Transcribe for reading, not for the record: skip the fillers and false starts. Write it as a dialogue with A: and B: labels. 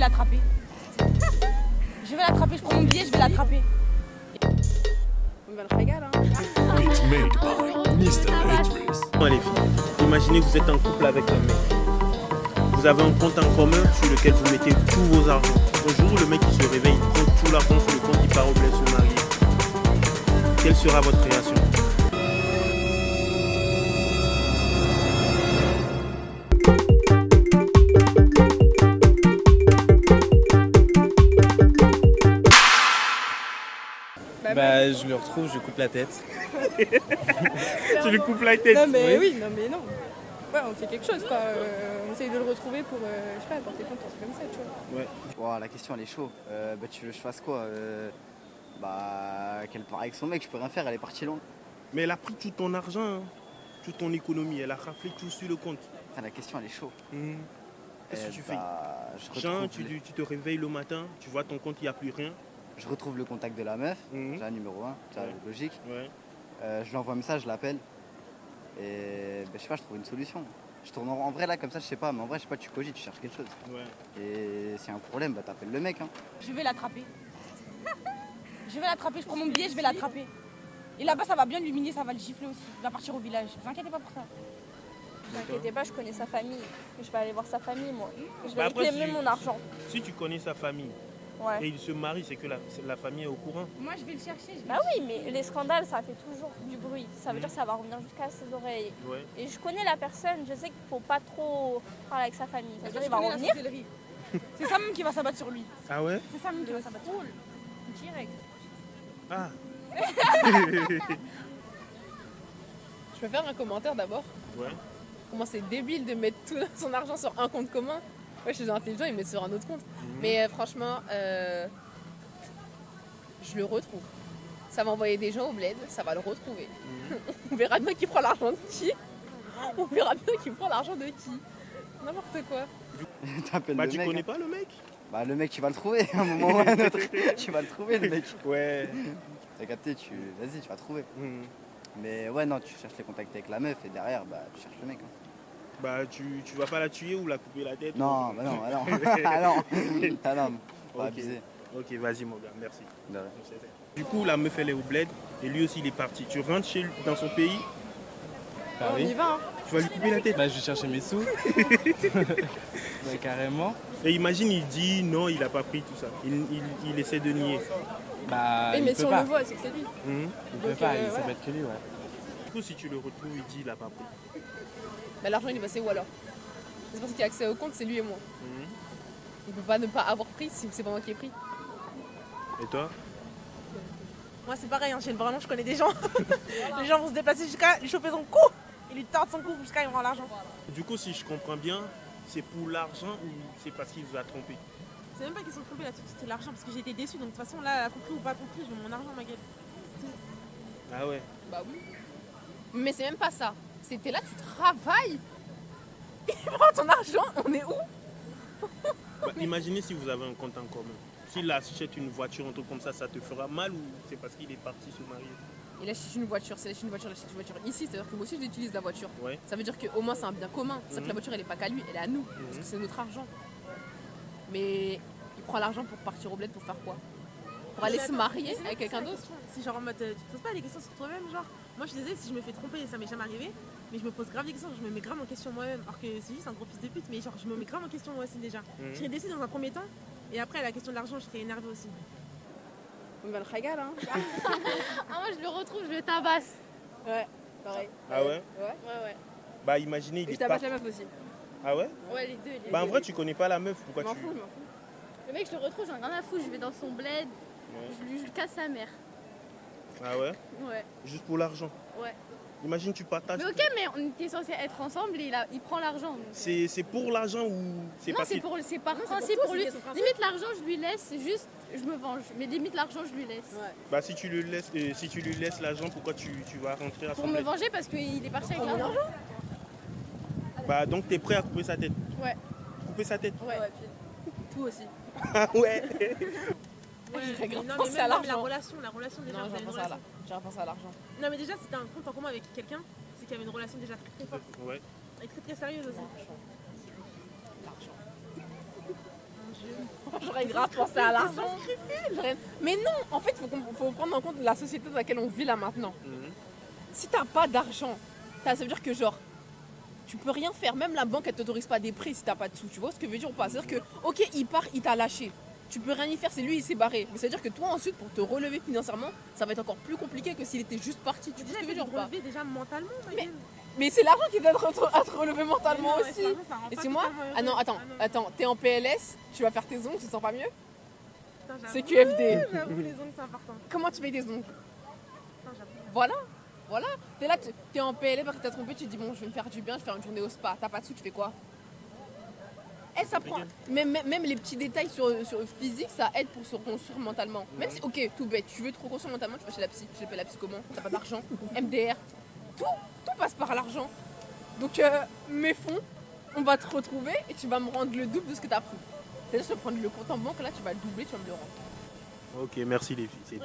A: l'attraper. Je vais l'attraper, je prends mon billet, je vais l'attraper.
B: On va le régal, hein.
C: It's made by Mr. Idris.
D: Les filles, imaginez que vous êtes en couple avec un mec. Vous avez un compte en commun sur lequel vous mettez tous vos argents. Un jour, le mec il se réveille, il prend tout l'argent sur le compte, il part au bled se marier. Quelle sera votre réaction?
E: Bah, je le retrouve, je coupe la tête.
D: Tu lui coupes la tête.
B: Non mais oui, non mais non. Ouais, on fait quelque chose quoi. On essaye de le retrouver pour, je sais pas, porter plainte, un truc comme ça, tu vois.
D: Ouais.
F: Wow, la question elle est chaude. Bah, tu veux que je fasse quoi qu'elle part avec son mec, je peux rien faire, elle est partie loin.
D: Mais elle a pris tout ton argent, hein, toute ton économie, elle a raflé tout sur le compte.
F: Enfin, la question elle est chaude.
D: Qu'est-ce que tu fais?
F: Je
D: Jean,
F: retrouve,
D: tu te réveilles le matin, tu vois ton compte, il n'y a plus rien.
F: je retrouve le contact de la meuf,
D: Mhm.
F: déjà numéro 1,
D: Ouais.
F: logique.
D: Ouais.
F: Je lui envoie un message, je l'appelle. Et bah, je sais pas, je trouve une solution. Je tourne en vrai là comme ça, je sais pas, mais en vrai, je sais pas, tu cogites, tu cherches quelque chose.
D: Ouais.
F: Et s'il y a un problème, bah t'appelles le mec. Hein.
A: Je vais l'attraper. Je vais l'attraper, je prends mon billet, je vais l'attraper. Et là-bas, ça va bien l'humilier, ça va le gifler aussi. Il va partir au village. Ne vous inquiétez pas pour ça.
G: Ne vous inquiétez pas, je connais sa famille. Je vais aller voir sa famille, moi. Je vais
D: Bah après,
G: réclamer mon argent.
D: Si tu connais sa famille et
G: Ouais.
D: il se marie, c'est que la famille est au courant.
A: Moi, je vais le chercher. Je vais
G: Bah oui, mais les scandales, ça fait toujours du bruit. Ça veut dire que ça va revenir jusqu'à ses oreilles.
D: Ouais.
G: Et je connais la personne, je sais qu'il faut pas trop parler avec sa famille. Ça veut dire qu'il va
A: connais la
G: revenir.
A: sorcellerie. C'est ça même qui va s'abattre sur lui.
D: Ah ouais?
A: C'est ça même qui va s'abattre sur lui.
G: Direct.
D: Ah.
B: Je peux faire un commentaire d'abord.
D: Ouais.
B: Comment c'est débile de mettre tout son argent sur un compte commun. Ouais, chez les intelligents, ils mettent sur un autre compte. Mais franchement, je le retrouve. Ça va envoyer des gens au bled, ça va le retrouver. On verra bien qui prend l'argent de qui. On verra bien qui prend l'argent de qui. N'importe quoi.
F: T'appelles
D: Bah
F: le
D: tu
F: mec.
D: connais
F: Hein.
D: pas le mec?
F: Bah le mec, tu vas le trouver à un moment ou à un autre. Tu vas le trouver le mec.
D: Ouais.
F: T'as capté, vas-y, tu vas trouver.
D: Mhm.
F: Mais ouais, non, tu cherches les contacts avec la meuf et derrière, bah tu cherches le mec. Hein.
D: Bah tu vas pas la tuer ou la couper la tête?
F: Non, bah non, ah non. Ah non, ah non, faut pas
D: Ok.
F: abuser.
D: Ok, vas-y mon gars, merci.
F: De rien.
D: Du coup, la meuf elle est au bled et lui aussi il est parti. Tu rentres chez lui, dans son pays,
E: Bah
B: On y
E: oui.
B: va, hein.
D: tu vas lui couper la tête.
E: Bah, je vais chercher mes sous. Bah, carrément.
D: Et imagine, il dit non, il a pas pris tout ça. Il essaie de nier.
E: Bah,
B: Eh,
E: il
B: mais
E: peut
B: si on
E: pas.
B: le voit, c'est que c'est lui.
D: Mhm.
E: Il peut
B: Donc,
E: pas,
B: voilà.
E: ça peut être que lui, ouais.
D: Du coup, si tu le retrouves, il dit il a pas pris.
B: Mais l'argent, il est passé où alors? C'est parce qu'il a accès au compte, c'est lui et moi.
D: Mhm.
B: Il peut pas ne pas avoir pris si c'est pas moi qui ai pris.
D: Et toi?
A: Moi, c'est pareil, hein, vraiment, je connais des gens. Les gens vont se déplacer jusqu'à lui choper son cou. Ils lui tordent son cou jusqu'à il rend l'argent.
D: Du coup, si je comprends bien, c'est pour l'argent ou c'est parce qu'il vous a trompé?
A: C'est même pas qu'ils sont trompés là, c'était l'argent parce que j'ai été déçue. Donc de toute façon, là, compris ou pas compris, je veux mon argent, ma gueule.
D: Ah ouais.
B: Bah oui. Mais c'est même pas ça. C'était là, tu travailles. Il prend ton argent, on est où?
D: Bah, imaginez si vous avez un compte en commun. S'il achète une voiture, un truc comme ça te fera mal ou c'est parce qu'il est parti se marier?
B: Il achète une voiture, c'est une voiture, il achète une voiture ici, c'est-à-dire que moi aussi j'utilise la voiture.
D: Ouais.
B: Ça veut dire qu'au moins c'est un bien commun. C'est-à-dire que la voiture elle est pas qu'à lui, elle est à nous. Parce que c'est notre argent. Mais il prend l'argent pour partir au bled pour faire quoi? Pour aller se marier avec quelqu'un d'autre?
A: Si genre en mode, tu te poses pas des questions sur toi-même, genre. Moi, je suis désolée si je me fais tromper, ça m'est jamais arrivé. Mais je me pose grave des questions, je me mets grave en question moi-même. Alors que c'est juste un gros fils de pute, mais genre, je me mets grave en question moi aussi déjà. Je serais déçue dans un premier temps, et après, la question de l'argent, je serais énervée aussi.
B: On va le régal, hein.
G: Ah, moi, je le retrouve, je le tabasse.
B: Ouais, pareil.
D: Ah ouais?
G: Ouais.
D: Bah imaginez, il
B: Et
D: est
B: je tabasse
D: parti.
B: la meuf aussi.
D: Ah ouais?
G: Ouais, les deux.
D: Bah en vrai, tu connais pas la meuf,
B: Je
D: pourquoi
B: m'en
D: tu...
B: fous, je m'en fous.
G: Le mec, je le retrouve, j'en ai rien à foutre. Je vais dans son bled, je lui casse sa mère.
D: Ah ouais?
G: Ouais.
D: Juste pour l'argent.
G: Ouais.
D: Imagine, tu partages.
G: Mais ok, mais on était censés être ensemble et il prend l'argent. donc,
D: C'est pour l'argent ou c'est
G: Non,
D: parce
G: c'est
D: qu'il...
G: par principe pour lui. Limite l'argent, je lui laisse, juste je me venge. Mais limite l'argent, je lui laisse.
B: Ouais.
D: Bah si tu lui laisses l'argent, pourquoi tu vas rentrer à son
G: Pour me
D: bled?
G: venger parce qu'il est parti avec l'argent.
D: Bah donc t'es prêt à couper sa tête?
G: Ouais.
D: Couper sa tête?
B: Ouais. Tout aussi.
D: Ah ouais.
A: Ouais,
B: J'ai grave
A: mais non,
B: pensé
A: mais
B: à
A: même la
B: l'argent.
A: relation déjà,
B: Non,
A: vous avez une
B: j'ai
A: relation.
B: repensé à l'argent.
A: Non, mais déjà, si t'as un compte en commun avec quelqu'un, c'est qu'il y avait une relation déjà très très forte
D: Ouais.
A: et très très sérieuse aussi.
B: L'argent.
A: Mon Dieu.
B: j'aurais grave pensé à l'argent. Mais non, en fait, faut prendre en compte la société dans laquelle on vit là maintenant. Si t'as pas d'argent, ça veut dire que genre, tu peux rien faire. Même la banque, elle t'autorise pas des prêts si t'as pas de sous. Tu vois ce que je veux dire ou pas? C'est-à-dire que, ok, il part, il t'a lâché. Tu peux rien y faire, c'est lui, il s'est barré. Mais ça veut dire que toi, ensuite, pour te relever financièrement, ça va être encore plus compliqué que s'il était juste parti. Tu vois ce que je veux dire ou pas?
A: Déjà mentalement,
B: Mais c'est l'argent qui t'aide à te relever mentalement aussi. Et c'est moi? Ah non, attends, t'es en PLS, tu vas faire tes ongles, tu te sens pas mieux? C'est QFD.
A: J'avoue, les ongles, c'est important.
B: Comment tu fais tes ongles?
A: J'avoue.
B: Voilà. T'es là, t'es en PLS parce que t'as trompé, tu te dis bon, je vais me faire du bien, je vais faire une journée au spa. T'as pas de sous, tu fais quoi? Ça prend. Même les petits détails sur physique, ça aide pour se reconstruire mentalement. Même si, ok, tout bête, tu veux te reconstruire mentalement, tu vas chez la psy. Je l'appelle la psy comment? T'as pas d'argent. MDR. Tout passe par l'argent. Donc, mes fonds, on va te retrouver et tu vas me rendre le double de ce que t'as pris. C'est-à-dire, je vais prendre le compte en banque, là, tu vas le doubler, tu vas me le rendre.
D: Ok, merci les filles. C'est tout.